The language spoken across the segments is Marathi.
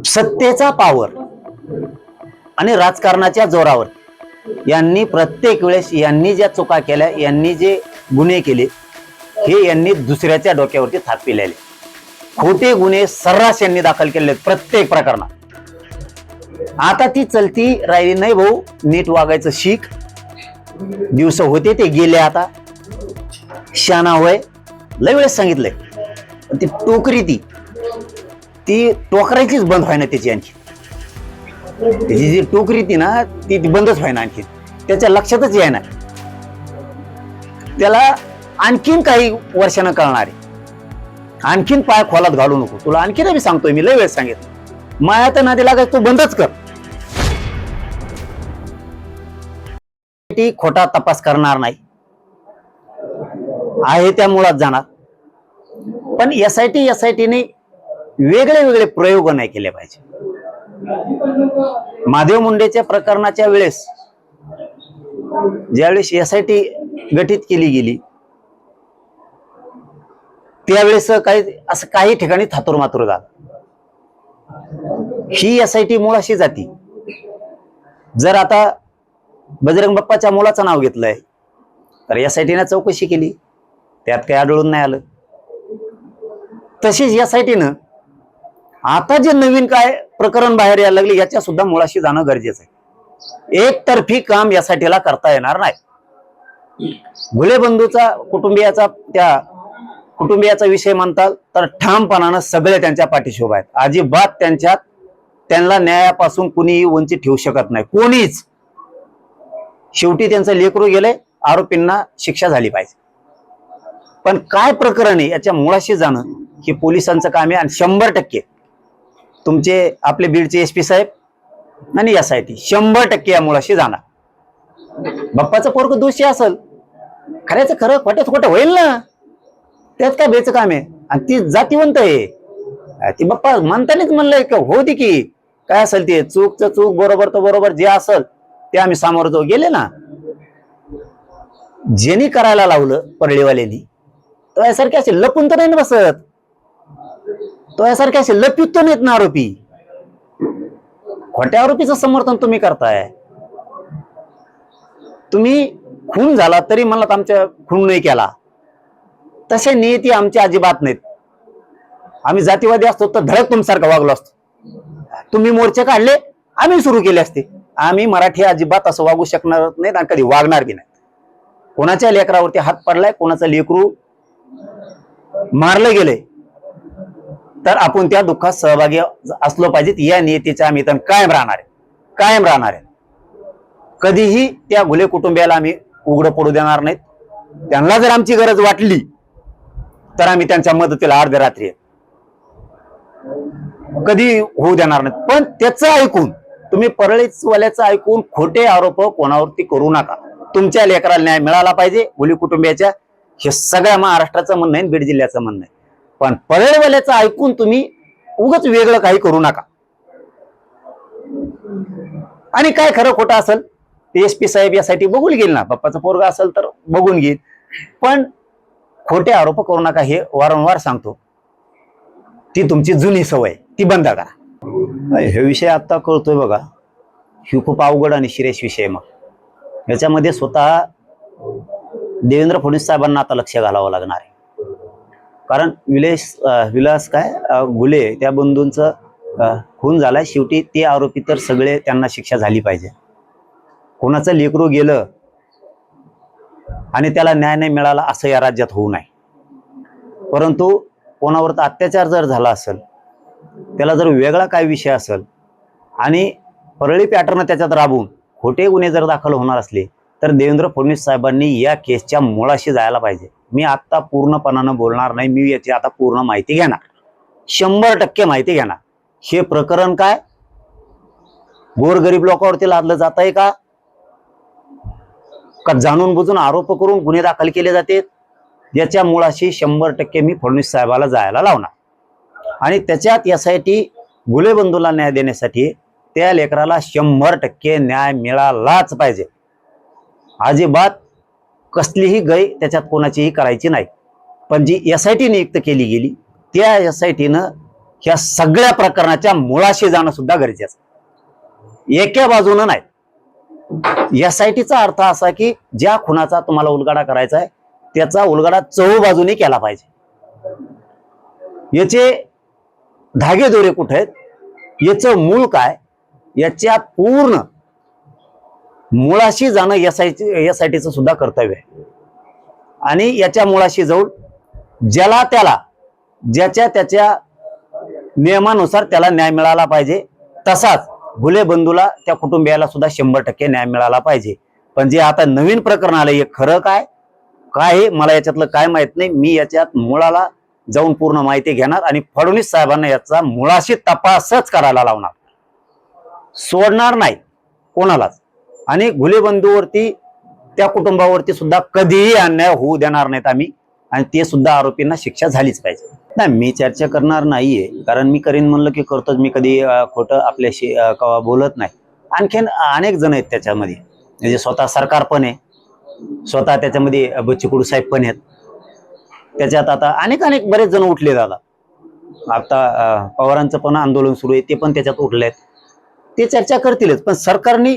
सत्तेचा पावर आणि राजकारणाच्या जोरावर यांनी प्रत्येक वेळेस यांनी ज्या चुका केल्या, यांनी जे गुन्हे केले, हे यांनी दुसऱ्याच्या डोक्यावरती थाप पिलेले. खोटे गुन्हे सर्रास यांनी दाखल केले प्रत्येक प्रकरणात. आता ती चलती राहिली नाही भाऊ, नीट वागायचं शिक. दिवस होते ते गेले. आता शाना होय, लय वेळेस सांगितलंय. ती टोकरी ती टोकरायचीच बंद व्हाय ना त्याची. आणखी त्याची जी टोकरी ती ना ती बंदच व्हाय ना. आणखी त्याच्या लक्षातच याय ना. त्याला आणखीन काही वर्षानं कळणार आहे. आणखीन पाय खोलात घालू नको. तुला आणखीन मी सांगतोय, मी लय वेळेस सांगितलं, माया तर नादी लागायचं तू बंदच कर. खोटा तपास करणार नाही आहे, त्या मुळात जाणार. पण एसआयटीने वेगळे वेगळे प्रयोग नाही केले पाहिजे. महादेव मुंडेच्या प्रकरणाच्या वेळेस ज्यावेळेस एसआयटी गठीत केली गेली, त्यावेळेस काही ठिकाणी थातुरमातुर झालं. ही एसआयटी मुळाशी जाती. जर आता बजरंग बाप्पाच्या मुलाचं नाव घेतलंय तर एसआयटीने चौकशी केली, त्यात काही आढळून नाही आलं. तशीच एसआयटीनं आता जे नवीन काय प्रकरण बाहेर यायला लागले, याच्या सुद्धा मुळाशी जाणं गरजेचं आहे. एकतर्फी काम यासाठीला करता येणार नाही. घुले बंधूचा कुटुंबियाचा विषय म्हणतात तर ठामपणानं सगळे त्यांच्या पाठीशी उभे आहेत. अजिबात त्यांना न्यायापासून कुणीही वंचित ठेवू शकत नाही, कोणीच. शेवटी त्यांचं लेकरू गेले, आरोपींना शिक्षा झाली पाहिजे. पण काय प्रकरण आहे याच्या मुळाशी जाणं हे पोलिसांचं काम आहे. आणि 100% तुमचे आपले बीडचे एसपी साहेब आणि एसआयटी 100% या मुळाशी जाणार. बाप्पाचं पोरग दोषी असेल, खऱ्याचं खरं, खोट्याचं खोटं होईल ना. त्यात काय बेचं काम आहे. आणि ती जातीवंत आहे. ती बाप्पा म्हणतानीच म्हणलंय की हो दे की काय असेल ते, चूकचं चूक, बरोबर तर बरोबर, जे असेल ते आम्ही सामोरं जाऊ. गेले ना. ज्यांनी करायला लावलं परळीवाल्यांनी, तो यासारखे असे लपून तर नाही बसत. तो यासारखे असे लपित तर नाहीत ना आरोपी. खोट्या आरोपीचं समर्थन तुम्ही करताय. तुम्ही खून झाला तरी म्हणलात आमच्या खून नाही केला. तसे नियती आमची अजिबात नाहीत. आम्ही जातीवादी असतो तर धडक तुमच्यासारखा वागलो असतो. तुम्ही मोर्चे काढले, आम्ही सुरू केले असते. आम्ही मराठी अजिबात असं वागू शकणार नाहीत आणि कधी वागणार बी नाही. कोणाच्या लेकरावरती हात पडलाय, कोणाचं लेकरू मारलं गेले तर आपण त्या दुःखात सहभागी असलो पाहिजेत. या नियतीच्या आम्ही तर कायम राहणार आहे. कधीही त्या घुले कुटुंबियाला आम्ही उघडं पडू देणार नाहीत. त्यांना जर आमची गरज वाटली तर आम्ही त्यांच्या मदतीला अर्ध्या रात्री कधी होऊ देणार नाहीत. पण त्याचं ऐकून, तुम्ही परळीवाल्याचं ऐकून खोटे आरोप कोणावरती करू नका. तुमच्या लेकराला न्याय मिळाला पाहिजे. घुले कुटुंबियाच्या हे सगळ्या महाराष्ट्राचं म्हणणं आहे, बीड जिल्ह्याचं म्हणणं आहे. पण परळीवाल्याचं ऐकून तुम्ही उगाच वेगळं काही करू नका. आणि काय खरं खोटं असेल ते एसपी साहेब यासाठी बघून घेईल ना. बाप्पाचं पोरगा असेल तर बघून घेईल. पण खोटे आरोप करू नका, हे वारंवार सांगतो. ती तुमची जुनी सवय, ती बंद करा. हे विषय आता कळतोय बघा, ही खूप अवघड आणि सिरियस विषय. मग याच्यामध्ये स्वतः देवेंद्र फडणवीस साहेबांना आता लक्ष घालावं लागणार आहे. कारण विलास घुले त्या बंधूंचं खून झालाय. शेवटी ते आरोपी तर सगळे, त्यांना शिक्षा झाली पाहिजे. कोणाचं लेकरू गेलं आणि त्याला न्याय नाही मिळाला असं या राज्यात होऊ नये. परंतु कोणावर तर अत्याचार जर झाला असेल, त्याला जर वेगळा काय विषय असेल आणि परळी पॅटर्न त्याच्यात राबवून खोटे गुन्हे जर दाखल होणार असले तर देवेंद्र फडणवीस साहेबांनी या केसच्या मुळाशी जायला पाहिजे. मी आता पूर्णपणानं बोलणार नाही, मी याची आता पूर्ण माहिती घेणार, 100% माहिती घेणार. हे प्रकरण काय गोरगरीब लोकांवरती लादलं जात आहे का जाणून बुजून आरोप करून गुन्हे दाखल केले जाते, याच्या मुळाशी 100% मी फडणवीस साहेबाला जायला लावणार. आणि त्याच्यात यासाठी घुले बंधूला न्याय देण्यासाठी त्या लेकराला 100% न्याय मिळालाच पाहिजे. अजिबात कसलीही गय त्याच्यात कोणाचीही करायची नाही. पण जी एसआयटी नियुक्त केली गेली, त्या एसआयटीनं ह्या सगळ्या प्रकरणाच्या मुळाशी जाणं सुद्धा गरजेचं, एका बाजूनं नाही। एसआयटीचा अर्थ असा की ज्या खुनाचा तुम्हाला उलगडा करायचा आहे त्याचा उलगडा चहूबाजूने केला पाहिजे। याचे धागेदोरे कुठे आहेत, याचं मूळ काय, याच्या पूर्ण मुळाशी जाणं एसआयटीचं सुद्धा कर्तव्य आहे। आणि याच्या मुळाशी जाऊन ज्याला त्याला ज्याच्या त्याच्या नियमानुसार त्याला न्याय मिळाला पाहिजे, तसाच घुले बंधूला त्या कुटुंबियाला सुद्धा 100% न्याय मिळाला पाहिजे। पण जे आता नवीन प्रकरण आलं हे खरं काय काय मला याच्यातलं काय माहित नाही। मी याच्यात मुळाला जाऊन पूर्ण माहिती घेणार आणि फडणवीस साहेबांना याचा मुळाशी तपासच करायला लावणार, सोडणार नाही कोणालाच। आणि घुले बंधूवरती त्या कुटुंबावरती सुद्धा कधीही अन्याय होऊ देणार नाहीत आम्ही, आणि ते सुद्धा आरोपींना शिक्षा झालीच पाहिजे। नाही, मी चर्चा करणार नाहीये, कारण मी करीन म्हणलं की करतोच, मी कधी खोटं आपल्याशी बोलत नाही। आणखीन अनेक जण आहेत त्याच्यामध्ये, म्हणजे स्वतः सरकार पण आहे, स्वतः त्याच्यामध्ये बच्चू कडू साहेब पण आहेत त्याच्यात, आता अनेक बरेच जण उठले दादा। आता पवारांचं पण आंदोलन सुरू आहे, ते पण त्याच्यात उठलेत, ते चर्चा करतीलच। पण सरकारने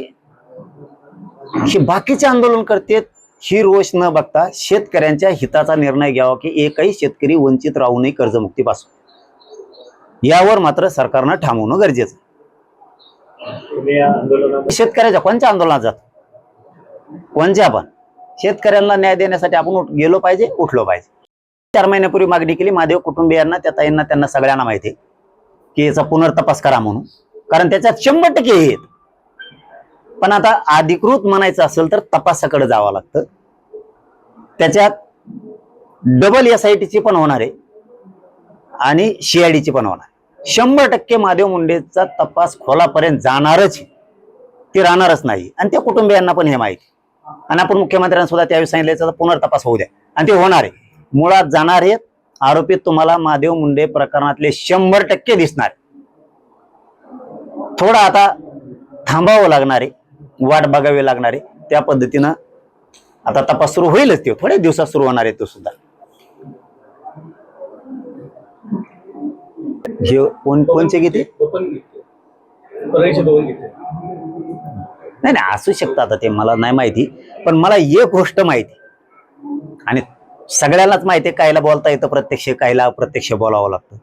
हे बाकीचे आंदोलन करतेत ही रोष न बघता शेतकऱ्यांच्या हिताचा निर्णय घ्यावा की एकही शेतकरी वंचित राहू नये कर्जमुक्तीपासून, यावर मात्र सरकारनं ठामवणं गरजेचं। शेतकऱ्याच्या कोणत्या आंदोलनात जात, कोणत्या पण शेतकऱ्यांना न्याय देण्यासाठी आपण गेलो पाहिजे, उठलो पाहिजे। 4 महिन्यापूर्वी मागणी केली महादेव कुटुंबियांना, त्या ताईंना, त्यांना सगळ्यांना माहिती आहे की याचा पुनर्तपास करा म्हणून, कारण त्याच्यात 100% हे आहेत। पण आता अधिकृत म्हणायचं असेल तर तपासाकडे जावं लागतं, त्याच्यात डबल एसआयटीची पण होणार आहे आणि सीआयडीची पण होणार आहे। 100% महादेव मुंडेचा तपास खोलापर्यंत जाणारच, ती राहणारच नाही। आणि त्या कुटुंबियांना पण हे माहिती, आणि आपण मुख्यमंत्र्यांना सुद्धा त्यावेळी सांगितलं त्याचा पुनर्तपास होऊ द्या, आणि ते होणार आहे। मुळात जाणार आहेत आरोपी तुम्हाला महादेव मुंडे प्रकरणातले 100% दिसणार। थोडं आता थांबावं लागणार आहे, वाट बघावी लागणार आहे, त्या पद्धतीनं आता तपास सुरू होईलच, ते थोड्या दिवसात सुरू होणार आहे तो सुद्धा। कोणचे घेते नाही असू शकतं, आता ते मला नाही माहिती, पण मला एक गोष्ट माहिती, आणि सगळ्यांनाच माहिती आहे, कायला बोलता येतं प्रत्यक्ष, कायला अप्रत्यक्ष बोलावं लागतं।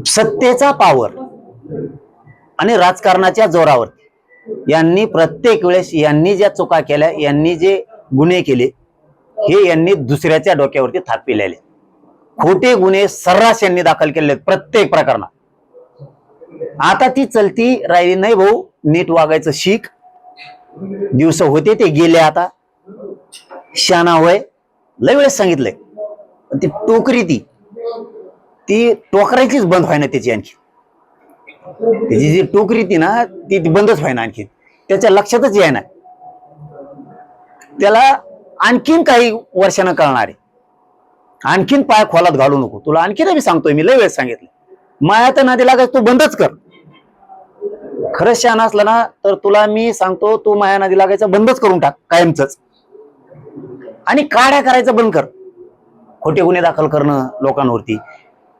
सत्तेचा पावर आणि राजकारणाच्या जोरावरती यांनी प्रत्येक वेळेस यांनी ज्या चुका केल्या, यांनी जे गुन्हे केले, हे यांनी दुसऱ्याच्या डोक्यावरती थापिलेले खोटे गुन्हे सर्रास यांनी दाखल केले प्रत्येक प्रकरणात। आता ती चलती राहिली नाही भाऊ, नीट वागायचं शिक, दिवस होते ते गेले, आता शाना होय, लय वेळेस सांगितलंय। ती टोकरी ती टोकरायचीच बंद व्हायना, त्याची आणखी त्याची जी टोकरी ती ना ती बंदच व्हायना, आणखी त्याच्या लक्षातच येईना, त्याला आणखीन काही वर्षानं कळणार आहे। आणखीन पाय खोलात घालू नको, तुला आणखीन मी सांगतोय, मी लय वेळेस सांगितलं, माया तर नादी लागायचं तू बंदच कर। खरंच शहाणा असला ना तर तुला मी सांगतो, तू माया नादी लागायचं बंदच करून टाक कायमच, आणि काड्या करायचं बंद कर। खोटे गुन्हे दाखल करणं लोकांवरती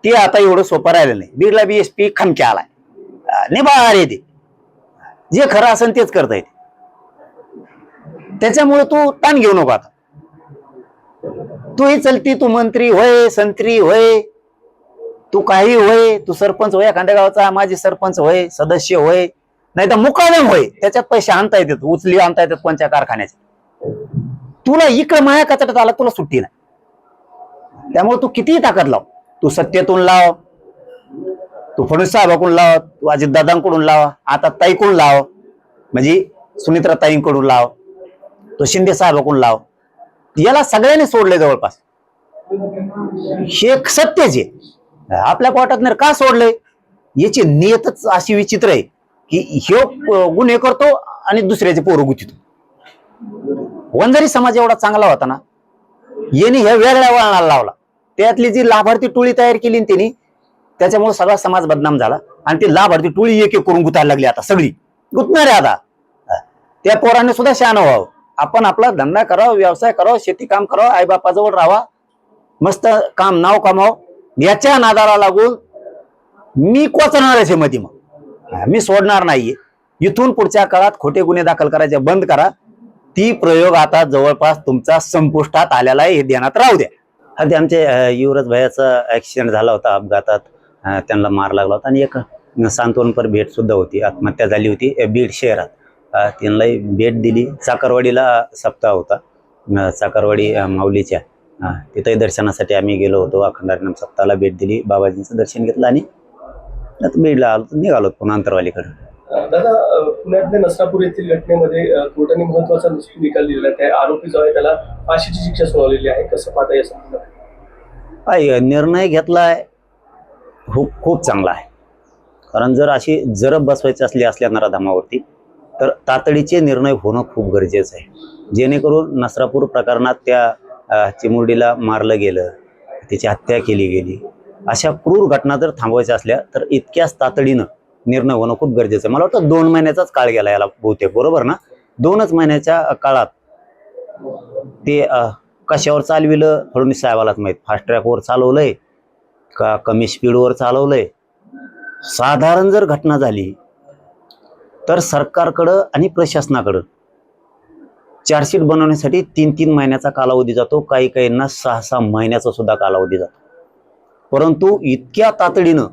ते आता एवढं सोपं राहिलं नाही। बीडला BSP खमक्या आलाय, निभार येते, जे खरं असेल तेच करता येते, त्याच्यामुळे तू ताण घेऊ नको। आता तू ही चलती, तू मंत्री होय, संत्री होय, तू काही होय, तू सरपंच होय एखाद्या गावाचा, माजी सरपंच होय, सदस्य होय, नाही तर मुकादम होय, त्याच्यात पैसे आणता येतात, उचली आणता येतात कोणत्या कारखान्याचे, तुला इकडे माया कचड्यात आला तुला सुट्टी नाही। त्यामुळे तू कितीही ताकद लाव, तू सत्तेतून लाव, तू फडणवीस साहेबाकडून लाव, तू अजितदादांकडून लाव, आता ताईकडून लाव, म्हणजे सुनित्रा ताईंकडून लाव, तो शिंदे साहेबाकडून लाव, याला सगळ्यांनी सोडले जवळपास, हे सत्यच आहे। आपल्या पोटात का सोडलंय, याची नियतच अशी विचित्र आहे की ह्यो गुन्हे करतो आणि दुसऱ्याचे पोरं गुंतितो। वंजारी समाज एवढा चांगला होता ना, यांनी ह्या वेगळ्या वळणाला लावला, त्यातली जी लाभार्थी टोळी तयार केली त्यांनी, त्याच्यामुळे सगळा समाज बदनाम झाला, आणि ती लाभार्थी टोळी एक एक करून गुतायला लागली, आता सगळी गुतणार आहे। आता त्या पोरांनी सुद्धा शहाणं व्हावं, आपण आपला धंदा करावा, व्यवसाय करावा, शेती काम करावं, आईबापाजवळ राहावा, मस्त काम नाव कमाव, याच्या नादाला लागून मी कोचणारच आहे मध्ये, मग मी सोडणार नाहीये. इथून पुढच्या काळात खोटे गुन्हे दाखल करायचे बंद करा. ती प्रयोग आता जवळपास तुमचा संपुष्टात आलेला आहे, हे ध्यानात राहू द्या. आधी आमचे युवराज भैयाचा ऍक्सिडेंट झाला होता अपघातात, त्यांना मार लागला होता आणि एक सांत्वनपर भेट सुद्धा होती, आत्महत्या झाली होती बीड शहरात. त्यांना भेट दिली. चाकरवाडीला सप्ताह होता, चाकरवाडी माऊलीच्या तिथंही दर्शनासाठी आम्ही गेलो होतो. अखंड हरिनाम सप्ताहाला भेट दिली, बाबाजींचं दर्शन घेतलं आणि बीडला आलो, निघालो पुन्हा अंतरवालीकडे. दादा, पुण्यातल्या नसरापूर येथील घटनेमध्ये कोर्टाने महत्वाचा निकाल दिलेला आहे. त्या आरोपी जो आहे त्याला फाशीची शिक्षा सुनावलेली आहे. कसं पाहता या संदर्भात? निर्णय घेतलाय खूप चांगला आहे. कारण जर अशी जरब बसवायची असल्या नराधमावरती तर तातडीचे निर्णय होणं खूप गरजेचं आहे, जेणेकरून नसरापूर प्रकरणात त्या चिमुरडीला मारलं गेलं, तिची हत्या केली गेली, अशा क्रूर घटना जर थांबवायच्या असल्या तर इतक्याच तातडीनं निर्णय होणं खूप गरजेचं आहे. मला वाटतं 2 महिन्याचाच काळ गेला याला बहुतेक, बरोबर ना? 2च महिन्याच्या काळात ते कशावर चालविलं फडणवीस साहेबालाच माहीत. फास्ट ट्रॅकवर चालवलंय का कमी स्पीडवर चालवलंय? साधारण जर घटना झाली तर सरकारकडं आणि प्रशासनाकडं चार्जशीट बनवण्यासाठी 3-3 महिन्याचा कालावधी जातो, काही काहींना 6-6 महिन्याचा सुद्धा कालावधी जातो. परंतु इतक्या तातडीनं,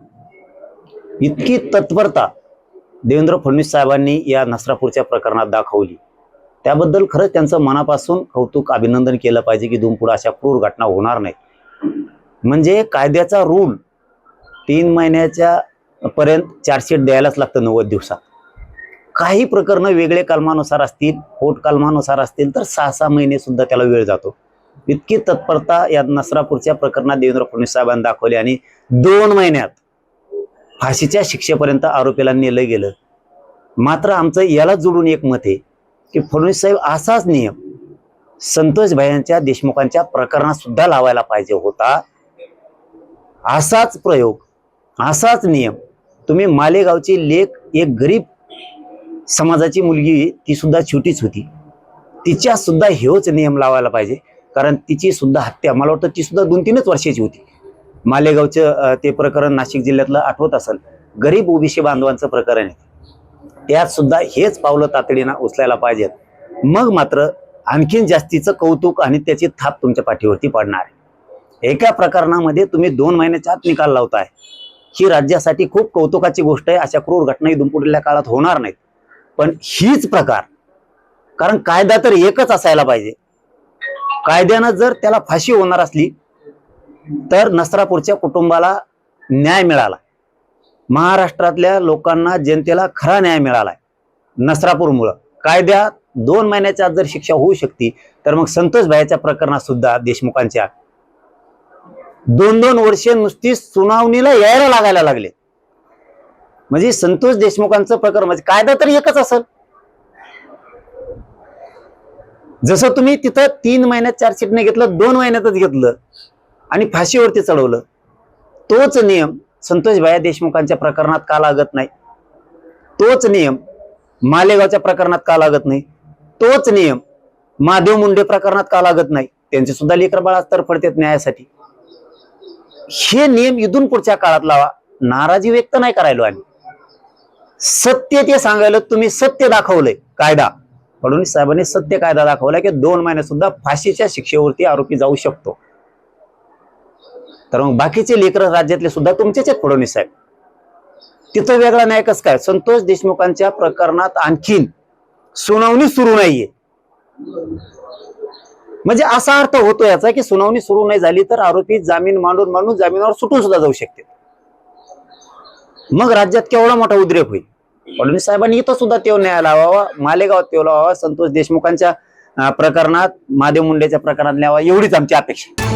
इतकी तत्परता देवेंद्र फडणवीस साहेबांनी या नसरापूरच्या प्रकरणात दाखवली, त्याबद्दल खरंच त्यांचं मनापासून कौतुक, अभिनंदन केलं पाहिजे की इथून पुढे अशा क्रूर घटना होणार नाहीत. म्हणजे कायद्याचा रूल 3 महिन्याच्या पर्यंत चार्जशीट द्यायलाच लागतं 90 दिवसात. काही प्रकरणं वेगळे कलमानुसार असतील, पोट कलमानुसार असतील तर 6-6 महिने सुद्धा त्याला वेळ जातो. इतकी तत्परता या नसरापूरच्या प्रकरणात देवेंद्र फडणवीस साहेबांनी दाखवली आणि 2 महिन्यात फाशीच्या शिक्षेपर्यंत आरोपीला नेलं गेलं. मात्र आमचं याला जोडून एक मत आहे की फडणवीस साहेब असाच नियम संतोष भाईंच्या देशमुखांच्या प्रकरणात सुद्धा लावायला पाहिजे होता. असाच प्रयोग, असाच नियम तुम्ही मालेगावची लेक, एक गरीब समाजाची मुलगी, ती सुद्धा छोटीच होती, तिच्या सुद्धा हेच नियम लावायला पाहिजे. कारण तिची सुद्धा हत्या, मला वाटतं ती सुद्धा 2-3च वर्षाची होती. मालेगावचं ते प्रकरण नाशिक जिल्ह्यातलं आठवत असेल, गरीब ओबीसी बांधवांचं प्रकरण आहे, त्यात सुद्धा हेच पावलं तातडीनं उचलायला पाहिजेत. मग मात्र आणखीन जास्तीचं कौतुक आणि त्याची थाप तुमच्या पाठीवरती पडणार आहे. एका प्रकरणामध्ये तुम्ही 2 महिन्याच्या आत निकाल लावताय, ही राज्यासाठी खूप कौतुकाची गोष्ट आहे. अशा क्रूर घटना इथून पुढल्या काळात होणार नाहीत. पण हीच प्रकार, कारण कायदा तर एकच असायला पाहिजे. कायद्यानं जर त्याला फाशी होणार असली तर नसरापूरच्या कुटुंबाला न्याय मिळाला, महाराष्ट्रातल्या लोकांना, जनतेला खरा न्याय मिळालाय नसरापूरमुळं. कायद्यात 2 महिन्याच्या आत जर शिक्षा होऊ शकते तर मग संतोष भाईच्या प्रकरणात सुद्धा देशमुखांच्या 2-2 वर्षे नुसती सुनावणीला यायला लागायला लागले. म्हणजे संतोष देशमुखांचं प्रकरण, म्हणजे कायदा तरी एकच असेल. जसं तुम्ही तिथं 3 महिन्यात चार्जशीटने घेतलं, 2 महिन्यातच घेतलं आणि फाशीवरती चढवलं, तोच नियम संतोष भाई देशमुखांच्या प्रकरणात का लागत नाही? तोच नियम मालेगावच्या प्रकरणात का लागत नाही? तोच नियम महादेव मुंडे प्रकरणात का लागत नाही? त्यांचे सुद्धा लेकरबाळ तडफडतात न्यायासाठी. हे नियम इथून पुढच्या काळात लावा. नाराजी व्यक्त नाही करायलो आम्ही, सत्य ते सांगायला. तुम्ही सत्य दाखवलंय, कायदा, फडणवीस साहेबांनी सत्य कायदा दाखवला की 2 महिने सुद्धा फाशीच्या शिक्षेवरती आरोपी जाऊ शकतो. तर मग बाकीचे लेकर राज्यातले सुद्धा तुमचेच आहेत फडणवीस साहेब. तिथं वेगळा न्याय कसं काय? संतोष देशमुखांच्या प्रकरणात आणखीन सुनावणी सुरू नाहीये, म्हणजे असा अर्थ होतो याचा की सुनावणी सुरू नाही झाली तर आरोपी जामीन मांडून जामिनावर सुटून सुद्धा जाऊ शकते. मग राज्यात केवढा मोठा उद्रेक होईल. फडणवीस साहेबांनी इथं सुद्धा तेव न्याय लावावा, मालेगावात तेव लावावा, संतोष देशमुखांच्या प्रकरणात, महादेव मुंडेच्या प्रकरणात न्यावा, एवढीच आमची अपेक्षा.